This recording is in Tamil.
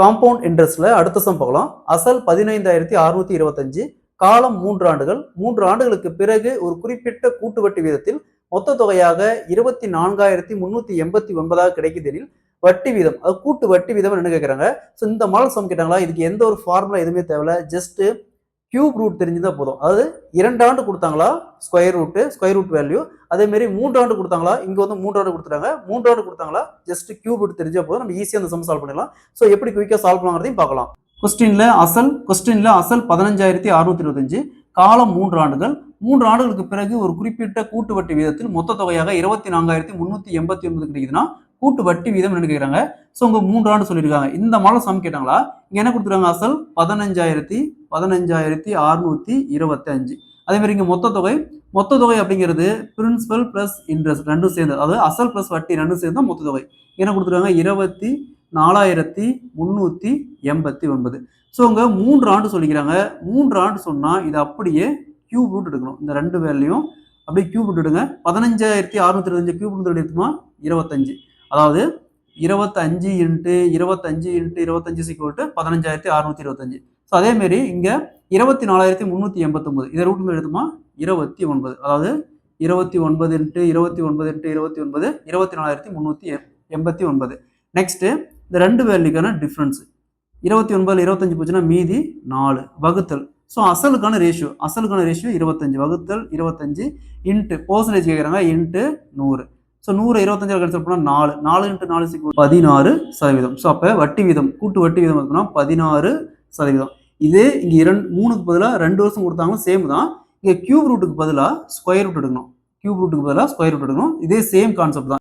காம்பவுண்ட் இன்ட்ரெஸ்ட்ல அடுத்த சம் பார்க்கலாம். அசல் 15,625, காலம் 3 ஆண்டுகள். 3 ஆண்டுகளுக்கு பிறகு ஒரு குறிப்பிட்ட கூட்டு வட்டி வீதத்தில் மொத்த தொகையாக 24,389 கிடைக்குதெனில் வட்டி வீதம், அது கூட்டு வட்டி வீதம் என்ன கேட்கறாங்க. ஸோ இந்த மாடல் சம் கேட்டாங்களா, இதுக்கு எந்த ஒரு ஃபார்முலா எதுவுமே தேவையில்ல. ஜஸ்ட் கியூப் ரூட் தெரிஞ்சுதான் போதும். அதாவது 2 ஆண்டு கொடுத்தாங்களா ஸ்கொயர் ரூட் வேல்யூ, அதே மாதிரி 3 ஆண்டு கொடுத்தாங்களா, இங்க வந்து 3 ஆண்டு கொடுத்துட்டாங்க, 3 ஆண்டு கொடுத்தாங்களா, ஜஸ்ட் கியூப் ரூட் தெரிஞ்சா போதும், நம்ம ஈஸியா அந்த சம் சால்வ் பண்ணிடலாம். ஸோ எப்படி குயிக்கா சால்வ் பண்ணலாங்கிறதையும் பார்க்கலாம். கொஸ்டின்ல அசல் 15,625, காலம் 3 ஆண்டுகள். 3 ஆண்டுகளுக்கு பிறகு ஒரு குறிப்பிட்ட கூட்டு வட்டி வீதத்தில் மொத்த தொகையாக 24,389 கிடைக்குதுன்னா கூட்டு வட்டி வீதம் என்ன கேட்கறாங்க. ஸோ உங்க 3 ஆண்டு சொல்லியிருக்காங்க. இந்த மாடல் சம் கேட்டாங்களா, இங்க என்ன கொடுத்துருக்காங்க, அசல் 15,625. அதே மாதிரி இங்க மொத்த தொகை அப்படிங்கிறது பிரின்சிபல் பிளஸ் இன்ட்ரெஸ்ட் ரெண்டும் சேர்ந்து, அதாவது அசல் பிளஸ் வட்டி ரெண்டும் சேர்ந்து தான் மொத்த தொகை. என்ன கொடுத்துருக்காங்க, 24,389. ஸோ உங்க 3 ஆண்டு சொல்லிக்கிறாங்க. 3 ஆண்டு சொன்னா இது அப்படியே கியூப் ரூட் எடுக்கணும். இந்த ரெண்டு வேல்யூயும் அப்படியே கியூப் ரூட் எடுங்க. 15,625 கியூப் ரூட் எடுத்துமா 25. அதாவது 25 இன்ட்டு 25 இன்ட்டு 25 = 15,625. ஸோ அதே மாதிரி இங்க 24,389 இதை ரூட் எடுத்துமா 29. அதாவது 29 இன்ட்டு 29 இன்ட்டு 29 24,389. நெக்ஸ்ட் இந்த ரெண்டு வேல்யூக்கான டிஃபரன்ஸ் 29 25 போச்சுன்னா மீதி 4 வகுத்தல். ஸோ அசலுக்கான ரேஷியோ 25 வகுத்தல் 25 இன்ட்டு பர்சன்டேஜ் கேட்குறாங்க இன்ட்டு 100. ஸோ 100 25 கேன்சல் பண்ணால் 4 இன்ட்டு 4 16%. ஸோ அப்போ வட்டி வீதம், கூட்டு வட்டி வீதம் பார்த்தோம்னா 16%. இதே இங்கே 3க்கு பதிலாக 2 வருஷம் கொடுத்தாங்க, சேம் தான். இங்கே கியூப் ரூட்டுக்கு பதிலாக ஸ்கொயர் ரூட் எடுக்கணும். இதே சேம் கான்செப்ட் தான்.